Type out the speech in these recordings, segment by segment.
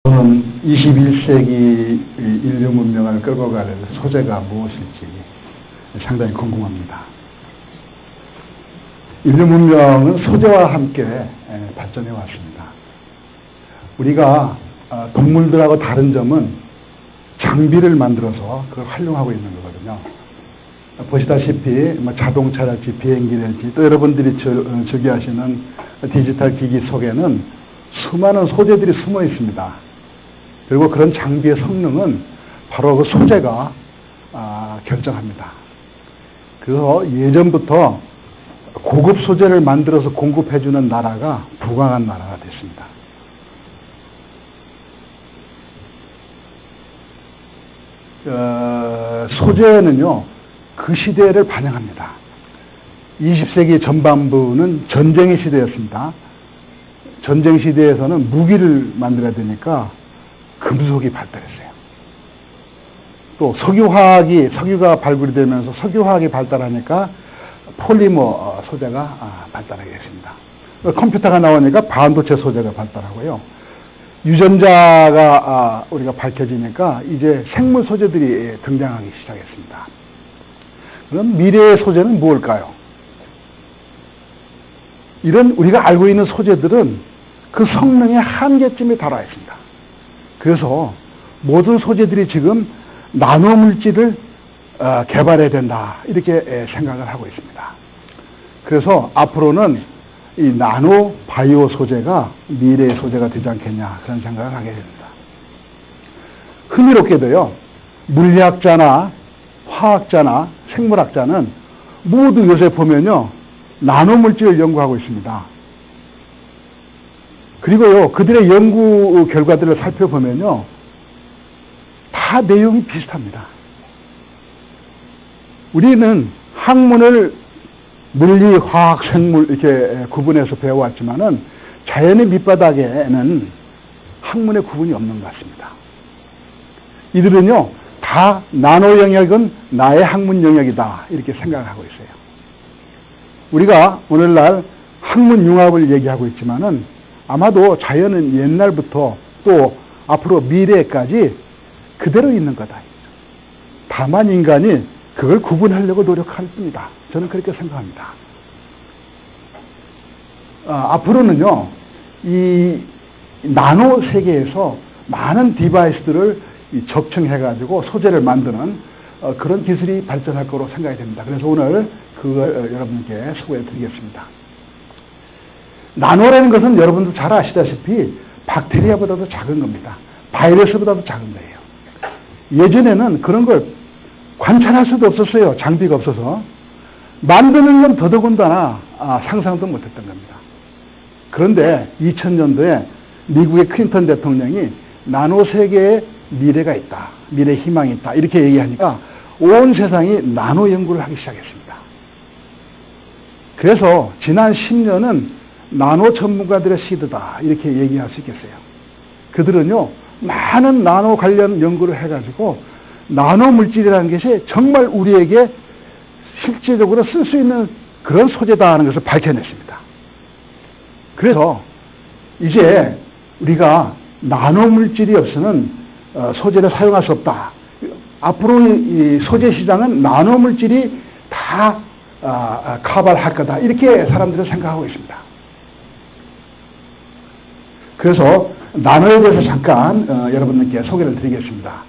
저는 21세기 인류 문명을 끌고 갈 소재가 무엇일지 상당히 궁금합니다. 인류 문명은 소재와 함께 발전해 왔습니다. 우리가 동물들하고 다른 점은 장비를 만들어서 그걸 활용하고 있는 거거든요. 보시다시피 자동차랄지 비행기랄지 또 여러분들이 즐겨하시는 디지털 기기 속에는 수많은 소재들이 숨어 있습니다. 그리고 그런 장비의 성능은 바로 그 소재가 결정합니다. 그래서 예전부터 고급 소재를 만들어서 공급해주는 나라가 부강한 나라가 됐습니다. 소재는요, 그 시대를 반영합니다. 20세기 전반부는 전쟁의 시대였습니다. 전쟁 시대에서는 무기를 만들어야 되니까 금속이 발달했어요. 또 석유가 발굴이 되면서 석유화학이 발달하니까 폴리머 소재가 발달하게 됐습니다. 컴퓨터가 나오니까 반도체 소재가 발달하고요. 유전자가 우리가 밝혀지니까 이제 생물 소재들이 등장하기 시작했습니다. 그럼 미래의 소재는 무엇일까요? 이런 우리가 알고 있는 소재들은 그 성능의 한계점에 달하 있습니다. 그래서 모든 소재들이 지금 나노 물질을 개발해야 된다, 이렇게 생각을 하고 있습니다. 그래서 앞으로는 이 나노 바이오 소재가 미래의 소재가 되지 않겠냐, 그런 생각을 하게 됩니다. 흥미롭게도요, 물리학자나 화학자나 생물학자는 모두 요새 보면요, 나노 물질을 연구하고 있습니다. 그리고요, 그들의 연구 결과들을 살펴보면요, 다 내용이 비슷합니다. 우리는 학문을 물리, 화학, 생물 이렇게 구분해서 배워왔지만은 자연의 밑바닥에는 학문의 구분이 없는 것 같습니다. 이들은요, 다 나노 영역은 나의 학문 영역이다, 이렇게 생각을 하고 있어요. 우리가 오늘날 학문 융합을 얘기하고 있지만은 아마도 자연은 옛날부터 또 앞으로 미래까지 그대로 있는 거다. 다만 인간이 그걸 구분하려고 노력할 뿐이다. 저는 그렇게 생각합니다. 앞으로는요, 이 나노 세계에서 많은 디바이스들을 적층해가지고 소재를 만드는 그런 기술이 발전할 거로 생각이 됩니다. 그래서 오늘 그걸 여러분께 소개해 드리겠습니다. 나노라는 것은 여러분도 잘 아시다시피 박테리아보다도 작은 겁니다. 바이러스보다도 작은 거예요. 예전에는 그런 걸 관찰할 수도 없었어요. 장비가 없어서. 만드는 건 더더군다나 상상도 못했던 겁니다. 그런데 2000년도에 미국의 클린턴 대통령이 나노 세계에 미래가 있다, 미래 희망이 있다, 이렇게 얘기하니까 온 세상이 나노 연구를 하기 시작했습니다. 그래서 지난 10년은 나노 전문가들의 시대다, 이렇게 얘기할 수 있겠어요. 그들은요, 많은 나노 관련 연구를 해가지고 나노 물질이라는 것이 정말 우리에게 실제적으로 쓸 수 있는 그런 소재다 하는 것을 밝혀냈습니다. 그래서 이제 우리가 나노 물질이 없이는 소재를 사용할 수 없다. 앞으로 이 소재 시장은 나노 물질이 다 커버할 거다, 이렇게 사람들은 생각하고 있습니다. 그래서 나노에 대해서 잠깐 여러분들께 소개를 드리겠습니다.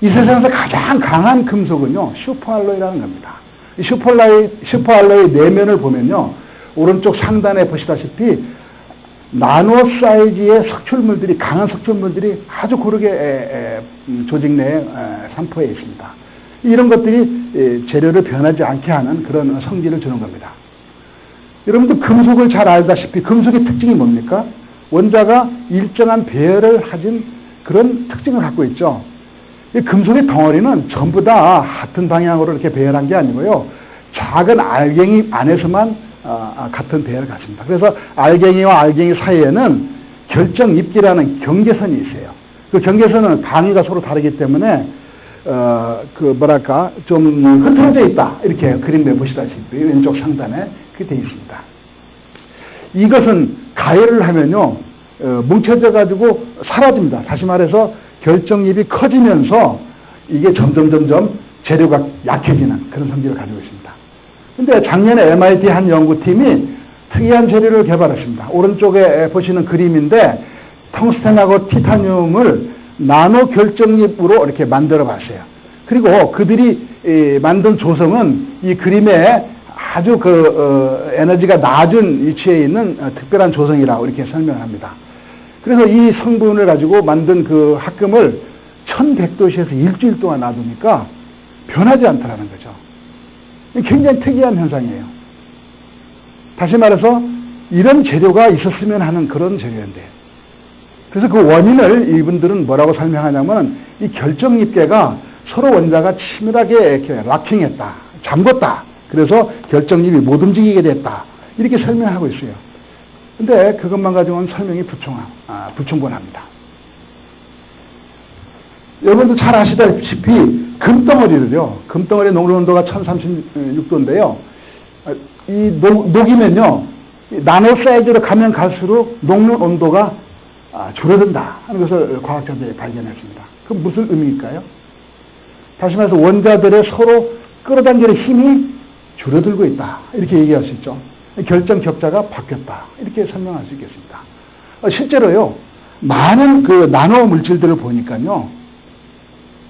이 세상에서 가장 강한 금속은요, 슈퍼알로이라는 겁니다. 이 슈퍼알로이 내면을 보면요, 오른쪽 상단에 보시다시피 나노 사이즈의 석출물들이, 강한 석출물들이 아주 고르게 조직 내에 산포해 있습니다. 이런 것들이 재료를 변하지 않게 하는 그런 성질을 주는 겁니다. 여러분들 금속을 잘 알다시피 금속의 특징이 뭡니까? 원자가 일정한 배열을 가진 그런 특징을 갖고 있죠. 이 금속의 덩어리는 전부 다 같은 방향으로 이렇게 배열한 게 아니고요, 작은 알갱이 안에서만 같은 배열을 갖습니다. 그래서 알갱이와 알갱이 사이에는 결정입기라는 경계선이 있어요. 그 경계선은 단위가 서로 다르기 때문에 좀 흐트러져 있다, 이렇게 그림에 보시다시피 왼쪽 상단에 그렇게 되어 있습니다. 이것은 가열을 하면요, 뭉쳐져 가지고 사라집니다. 다시 말해서 결정입이 커지면서 이게 점점 재료가 약해지는 그런 성질을 가지고 있습니다. 근데 작년에 MIT 한 연구팀이 특이한 재료를 개발했습니다. 오른쪽에 보시는 그림인데 텅스텐하고 티타늄을 나노 결정입으로 이렇게 만들어 봤어요. 그리고 그들이 만든 조성은 이 그림에 아주 에너지가 낮은 위치에 있는 특별한 조성이라고 이렇게 설명합니다. 그래서 이 성분을 가지고 만든 그 합금을 1100도씨에서 일주일 동안 놔두니까 변하지 않더라는 거죠. 굉장히 특이한 현상이에요. 다시 말해서 이런 재료가 있었으면 하는 그런 재료인데, 그래서 그 원인을 이분들은 뭐라고 설명하냐면 이 결정입계가 서로 원자가 치밀하게 이렇게 락킹했다, 잠궜다. 그래서 결정입이 못 움직이게 됐다. 이렇게 설명하고 있어요. 근데 그것만 가지고는 설명이 불충분합니다. 여러분도 잘 아시다시피 금덩어리 녹는 온도가 1036도인데요. 이 녹이면요, 나노 사이즈로 가면 갈수록 녹는 온도가 줄어든다 하는 것을 과학자들이 발견했습니다. 그럼 무슨 의미일까요? 다시 말해서 원자들의 서로 끌어당기는 힘이 줄어들고 있다, 이렇게 얘기할 수 있죠. 결정 격자가 바뀌었다, 이렇게 설명할 수 있겠습니다. 실제로요, 많은 그 나노 물질들을 보니까요,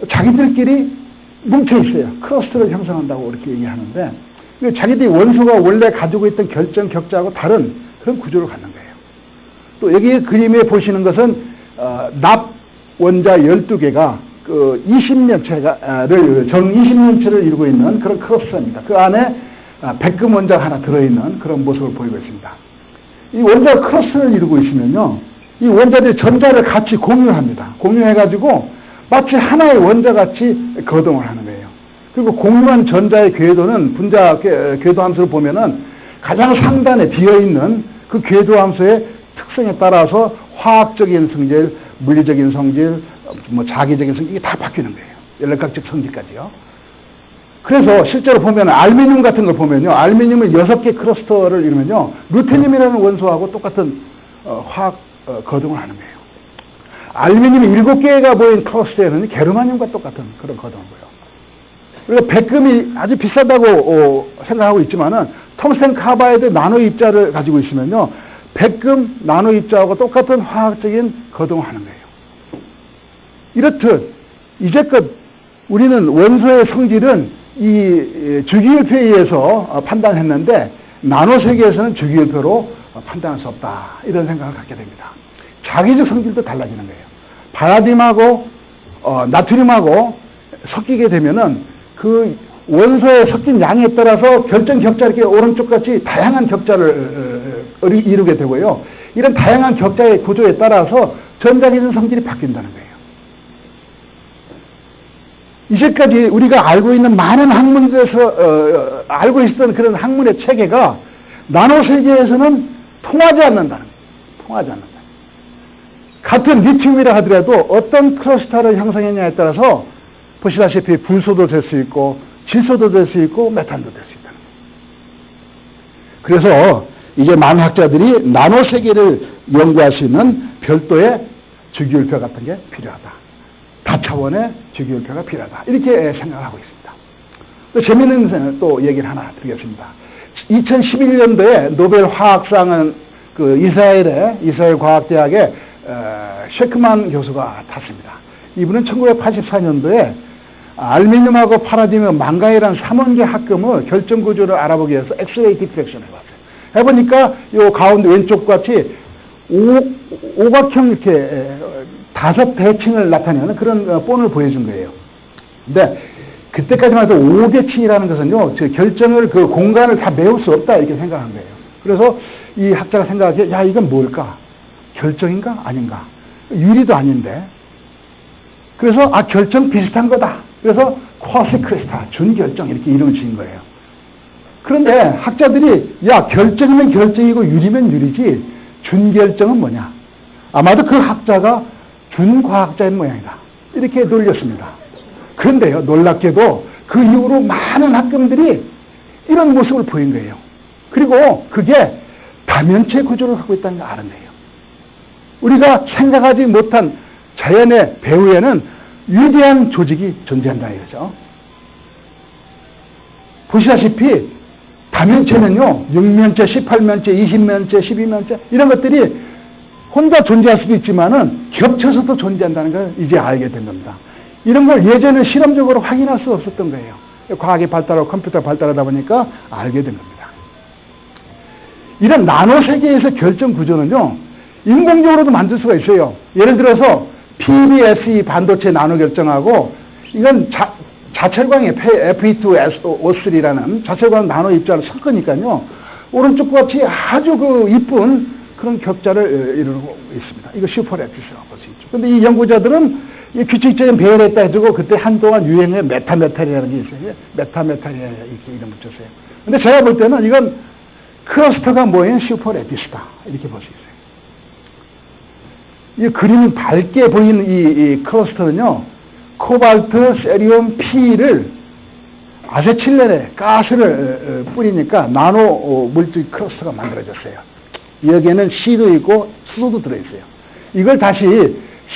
자기들끼리 뭉쳐 있어요. 크러스트를 형성한다고 이렇게 얘기하는데, 자기들이 원소가 원래 가지고 있던 결정 격자하고 다른 그런 구조를 갖는 거예요. 또 여기 그림에 보시는 것은 납 원자 12개가 그 20년체를 정 20년체를 이루고 있는 그런 크러스터입니다. 그 안에 백금 원자가 하나 들어있는 그런 모습을 보이고 있습니다. 이 원자가 크러스를 이루고 있으면요, 이 원자들이 전자를 같이 공유합니다. 공유해가지고 마치 하나의 원자같이 거동을 하는 거예요. 그리고 공유한 전자의 궤도는 분자 궤도 함수를 보면은 가장 상단에 비어있는 그 궤도 함수의 특성에 따라서 화학적인 성질, 물리적인 성질, 자기적인 성질, 이게 다 바뀌는 거예요. 연락각적 성질까지요. 그래서 실제로 보면 알루미늄 같은 걸 보면요, 알루미늄을 6개 크러스터를 이루면요, 루테늄이라는 원소하고 똑같은 화학 거동을 하는 거예요. 알루미늄이 7개가 보인 크러스터에는 게르마늄과 똑같은 그런 거동을 보여요. 그리고 백금이 아주 비싸다고 생각하고 있지만은 텅스텐 카바이드 나노 입자를 가지고 있으면요, 백금 나노 입자하고 똑같은 화학적인 거동을 하는 거예요. 이렇듯 이제껏 우리는 원소의 성질은 이 주기율표에 의해서 판단했는데 나노 세계에서는 주기율표로 판단할 수 없다, 이런 생각을 갖게 됩니다. 자기적 성질도 달라지는 거예요. 바라딘하고 나트륨하고 섞이게 되면은 그 원소에 섞인 양에 따라서 결정 격자, 이렇게 오른쪽 같이 다양한 격자를 이루게 되고요. 이런 다양한 격자의 구조에 따라서 전자기전 성질이 바뀐다는 거예요. 이제까지 우리가 알고 있는 많은 학문에서 알고 있었던 그런 학문의 체계가 나노 세계에서는 통하지 않는다는 거예요. 통하지 않는다. 같은 리튬이라 하더라도 어떤 크러스터를 형성했냐에 따라서 보시다시피 불소도 될 수 있고 질소도 될 수 있고 메탄도 될 수 있다는 거예요. 그래서 이제 많은 학자들이 나노 세계를 연구할 수 있는 별도의 주기율표 같은 게 필요하다. 다차원의 주기율표가 필요하다, 이렇게 생각을 하고 있습니다. 또 재미있는 또 얘기를 하나 드리겠습니다. 2011년도에 노벨 화학상은 그 이스라엘 과학대학의 셰크만 교수가 탔습니다. 이분은 1984년도에 알루미늄하고 파라딘의 망가이라는 3원계 합금의 결정 구조를 알아보기 위해서 엑스레이 디프렉션을 해봤어요. 해보니까 요 가운데 왼쪽 같이 오각형 이렇게 5 대칭을 나타내는 그런 본을 보여준 거예요. 근데 그때까지만 해도 5대칭이라는 것은요, 결정을 그 공간을 다 메울 수 없다, 이렇게 생각한 거예요. 그래서 이 학자가 생각하기에, 야, 이건 뭘까? 결정인가? 아닌가? 유리도 아닌데. 그래서 결정 비슷한 거다. 그래서 쿼시 크리스탈, 준결정, 이렇게 이름을 지은 거예요. 그런데 학자들이, 야, 결정이면 결정이고 유리면 유리지 준결정은 뭐냐? 아마도 그 학자가 준과학자인 모양이다, 이렇게 놀렸습니다. 그런데요, 놀랍게도 그 이후로 많은 합금들이 이런 모습을 보인 거예요. 그리고 그게 다면체 구조를 갖고 있다는 걸 아는 거예요. 우리가 생각하지 못한 자연의 배후에는 위대한 조직이 존재한다 이거죠. 보시다시피 다면체는요, 6면체, 18면체, 20면체, 12면체 이런 것들이 혼자 존재할 수도 있지만은 겹쳐서도 존재한다는 걸 이제 알게 된 겁니다. 이런 걸 예전에 실험적으로 확인할 수 없었던 거예요. 과학이 발달하고 컴퓨터가 발달하다 보니까 알게 된 겁니다. 이런 나노 세계에서 결정 구조는요, 인공적으로도 만들 수가 있어요. 예를 들어서 PBSE 반도체 나노 결정하고 이건 자철광의 Fe2SO3라는 자철광 나노 입자를 섞으니까요, 오른쪽 같이 아주 이쁜 그런 격자를 이루고 있습니다. 이거 슈퍼레티스라고 볼 수 있죠. 근데 이 연구자들은 이 규칙적인 배열했다 해주고 그때 한동안 유행의 메타메탈이라는 게 있어요. 메타메탈이라는 이렇게 이름 붙였어요. 근데 제가 볼 때는 이건 클러스터가 모인 슈퍼레티스다 이렇게 볼 수 있어요. 이 그림이 밝게 보이는 이 클러스터는요, 코발트, 세리움, P를 아세틸렌에 가스를 뿌리니까 나노 물질 클러스터가 만들어졌어요. 여기에는 C도 있고 수소도 들어있어요. 이걸 다시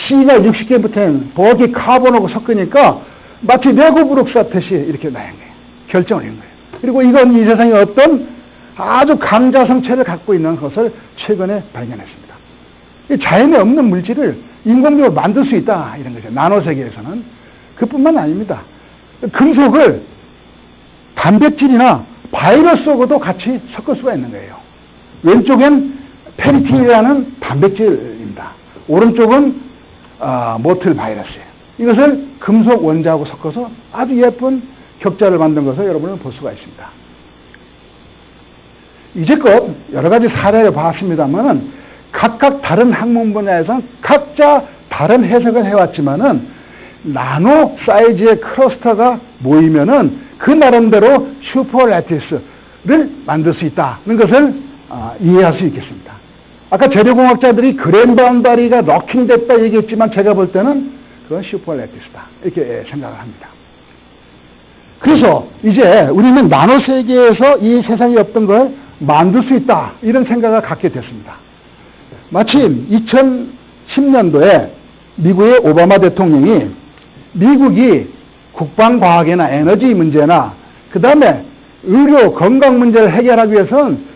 C가 60개부터는 버기 카본하고 섞으니까 마치 레고 브룩스 같듯이 이렇게 나온 거예요. 결정을 한 거예요. 그리고 이건 이 세상에 어떤 아주 강자 성체를 갖고 있는 것을 최근에 발견했습니다. 자연에 없는 물질을 인공적으로 만들 수 있다 이런 거죠. 나노 세계에서는. 그뿐만 아닙니다. 금속을 단백질이나 바이러스하고도 같이 섞을 수가 있는 거예요. 왼쪽엔 페리틴이라는 단백질입니다. 오른쪽은 모틀 바이러스예요. 이것을 금속 원자하고 섞어서 아주 예쁜 격자를 만든 것을 여러분은 볼 수가 있습니다. 이제껏 여러 가지 사례를 봤습니다만은 각각 다른 학문 분야에서 각자 다른 해석을 해왔지만은 나노 사이즈의 클러스터가 모이면은 그 나름대로 슈퍼레티스를 만들 수 있다는 것을 이해할 수 있겠습니다. 아까 재료공학자들이 그랜 바운다리가 럭킹됐다 얘기했지만 제가 볼 때는 그건 슈퍼레티스다 이렇게 생각을 합니다. 그래서 이제 우리는 나노 세계에서 이 세상에 없던 걸 만들 수 있다 이런 생각을 갖게 됐습니다. 마침 2010년도에 미국의 오바마 대통령이 미국이 국방과학이나 에너지 문제나 그 다음에 의료 건강 문제를 해결하기 위해서는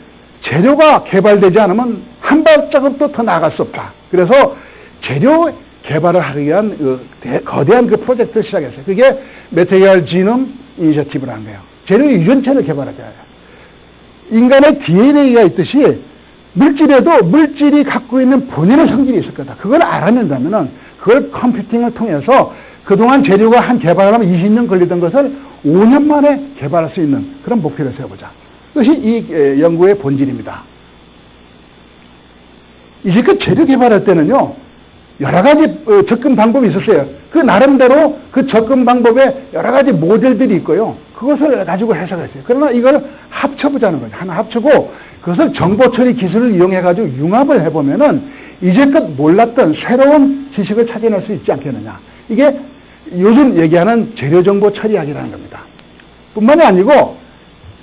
재료가 개발되지 않으면 한 발자국도 더 나아갈 수 없다. 그래서 재료 개발을 하기 위한 거대한 그 프로젝트를 시작했어요. 그게 메테리얼 지놈 이니셔티브라는 거예요. 재료 유전체를 개발하자. 인간의 DNA가 있듯이 물질에도 물질이 갖고 있는 본연의 성질이 있을 거다. 그걸 알아낸다면은 그걸 컴퓨팅을 통해서 그동안 재료가 한 개발하려면 20년 걸리던 것을 5년 만에 개발할 수 있는 그런 목표를 세워보자. 그것이 이 연구의 본질입니다. 이제껏 재료 개발할 때는요, 여러 가지 접근 방법이 있었어요. 그 나름대로 그 접근 방법에 여러 가지 모델들이 있고요. 그것을 가지고 해석했어요. 그러나 이걸 합쳐보자는 거죠. 하나 합치고 그것을 정보처리 기술을 이용해가지고 융합을 해보면은 이제껏 몰랐던 새로운 지식을 찾아낼 수 있지 않겠느냐. 이게 요즘 얘기하는 재료정보 처리학이라는 겁니다. 뿐만이 아니고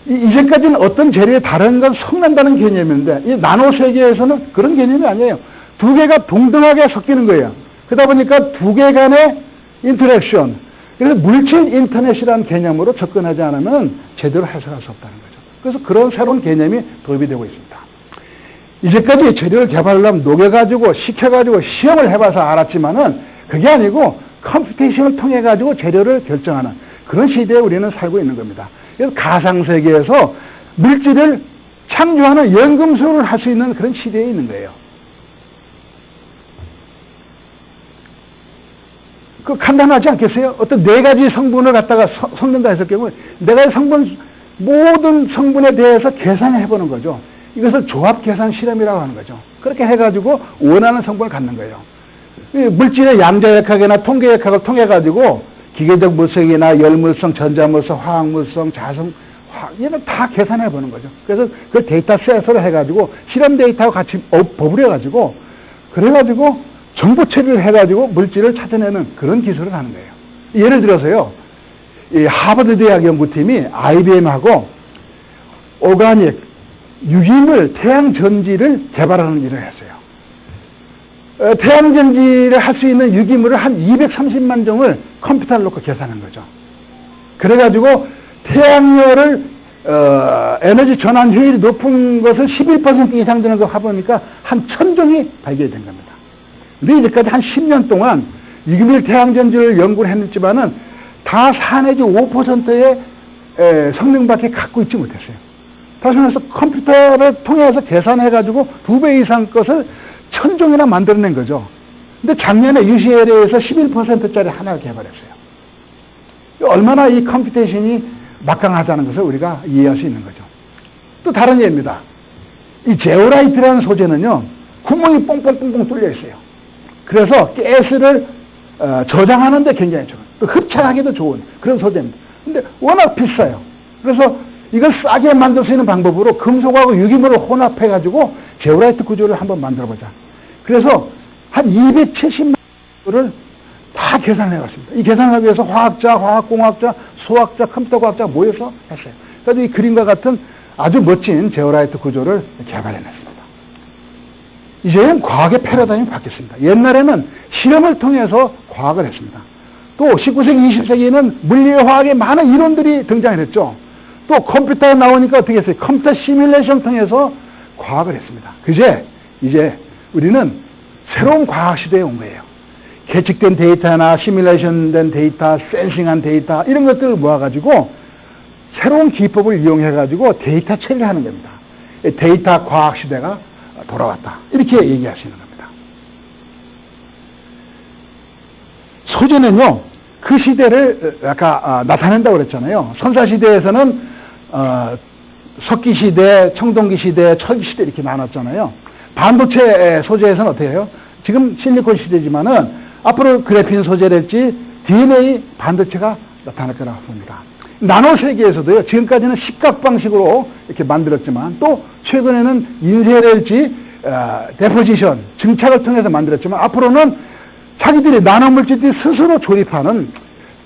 이제까지는 어떤 재료에 다른 건 섞는다는 개념인데 이 나노 세계에서는 그런 개념이 아니에요. 두 개가 동등하게 섞이는 거예요. 그러다 보니까 두 개 간의 인터랙션, 그래서 물질 인터넷이라는 개념으로 접근하지 않으면 제대로 해석할 수 없다는 거죠. 그래서 그런 새로운 개념이 도입이 되고 있습니다. 이제까지 재료를 개발하려면 녹여가지고 식혀가지고 시험을 해봐서 알았지만은 그게 아니고 컴퓨테이션을 통해가지고 재료를 결정하는 그런 시대에 우리는 살고 있는 겁니다. 그래서 가상세계에서 물질을 창조하는 연금술을 할 수 있는 그런 시대에 있는 거예요. 그 간단하지 않겠어요? 어떤 네 가지 성분을 갖다가 섞는다 했을 경우에 네 가지 성분, 모든 성분에 대해서 계산을 해보는 거죠. 이것을 조합 계산 실험이라고 하는 거죠. 그렇게 해가지고 원하는 성분을 갖는 거예요. 물질의 양자역학이나 통계역학을 통해가지고 기계적 물성이나 열물성, 전자물성, 화학물성, 자성, 이런 다 계산해 보는 거죠. 그래서 그 데이터 셋으로 해가지고 실험 데이터와 같이 버무려가지고 그래가지고 정보 처리를 해가지고 물질을 찾아내는 그런 기술을 하는 거예요. 예를 들어서요, 이 하버드 대학 연구팀이 IBM하고 오가닉, 유기물 태양 전지를 개발하는 일을 했어요. 태양전지를 할 수 있는 유기물을 한 230만 종을 컴퓨터를 놓고 계산한 거죠. 그래가지고 태양열을 에너지 전환 효율이 높은 것을 11% 이상 되는 거 해보니까 한 1000종이 발견이 된 겁니다. 근데 이제까지 한 10년 동안 유기물 태양전지를 연구를 했지만은 다 4 내지 5%의 성능밖에 갖고 있지 못했어요. 다시 말해서 컴퓨터를 통해서 계산해가지고 2배 이상 것을 1000종이나 만들어낸 거죠. 근데 작년에 UCLA에서 11%짜리 하나를 개발했어요. 얼마나 이 컴퓨테이션이 막강하다는 것을 우리가 이해할 수 있는 거죠. 또 다른 예입니다. 이 제오라이트라는 소재는요, 구멍이 뽕뽕뽕뽕 뚫려 있어요. 그래서 가스를 저장하는 데 굉장히 좋은, 또 흡착하기도 좋은 그런 소재입니다. 근데 워낙 비싸요. 그래서 이걸 싸게 만들 수 있는 방법으로 금속하고 유기물을 혼합해가지고 제오라이트 구조를 한번 만들어보자. 그래서 한 270만 원을 다 계산해봤습니다. 이 계산하기 위해서 화학자, 화학공학자, 수학자, 컴퓨터과학자가 모여서 했어요. 그래서 이 그림과 같은 아주 멋진 제오라이트 구조를 개발해냈습니다. 이제는 과학의 패러다임이 바뀌었습니다. 옛날에는 실험을 통해서 과학을 했습니다. 또 19세기, 20세기에는 물리화학의 많은 이론들이 등장했죠. 또 컴퓨터가 나오니까 어떻게 했어요? 컴퓨터 시뮬레이션 통해서 과학을 했습니다. 이제 우리는 새로운 과학 시대에 온 거예요. 계측된 데이터나 시뮬레이션 된 데이터, 센싱한 데이터 이런 것들을 모아가지고 새로운 기법을 이용해가지고 데이터 처리를 하는 겁니다. 데이터 과학 시대가 돌아왔다. 이렇게 얘기할 수 있는 겁니다. 소재는요, 그 시대를 아까 나타낸다고 그랬잖아요. 선사시대에서는 석기 시대, 청동기 시대, 철기 시대 이렇게 나눴잖아요. 반도체 소재에서는 어떻게 해요? 지금 실리콘 시대지만은 앞으로 그래핀 소재랄지 DNA 반도체가 나타날 거라고 봅니다. 나노 세계에서도요, 지금까지는 식각 방식으로 이렇게 만들었지만 또 최근에는 인쇄랄지 데포지션, 증착을 통해서 만들었지만 앞으로는 자기들이 나노 물질들이 스스로 조립하는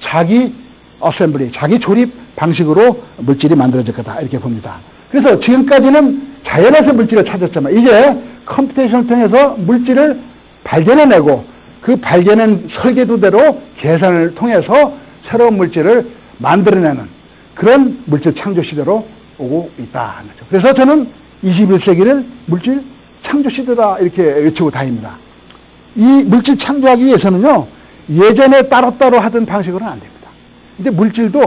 자기 어셈블리, 자기 조립 방식으로 물질이 만들어질 거다 이렇게 봅니다. 그래서 지금까지는 자연에서 물질을 찾았지만 이제 컴퓨테이션을 통해서 물질을 발견해내고 그 발견한 설계도대로 계산을 통해서 새로운 물질을 만들어내는 그런 물질 창조 시대로 오고 있다. 그래서 저는 21세기를 물질 창조 시대다 이렇게 외치고 다닙니다. 이 물질 창조하기 위해서는요, 예전에 따로따로 하던 방식으로는 안 됩니다. 근데 물질도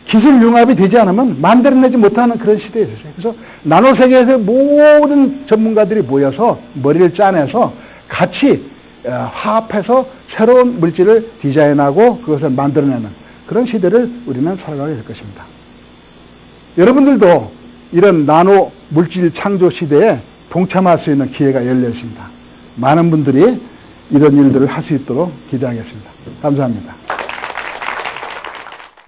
기술 융합이 되지 않으면 만들어내지 못하는 그런 시대에 있었어요. 그래서 나노 세계에서 모든 전문가들이 모여서 머리를 짜내서 같이 화합해서 새로운 물질을 디자인하고 그것을 만들어내는 그런 시대를 우리는 살아가게 될 것입니다. 여러분들도 이런 나노 물질 창조 시대에 동참할 수 있는 기회가 열려 있습니다. 많은 분들이 이런 일들을 할 수 있도록 기대하겠습니다. 감사합니다.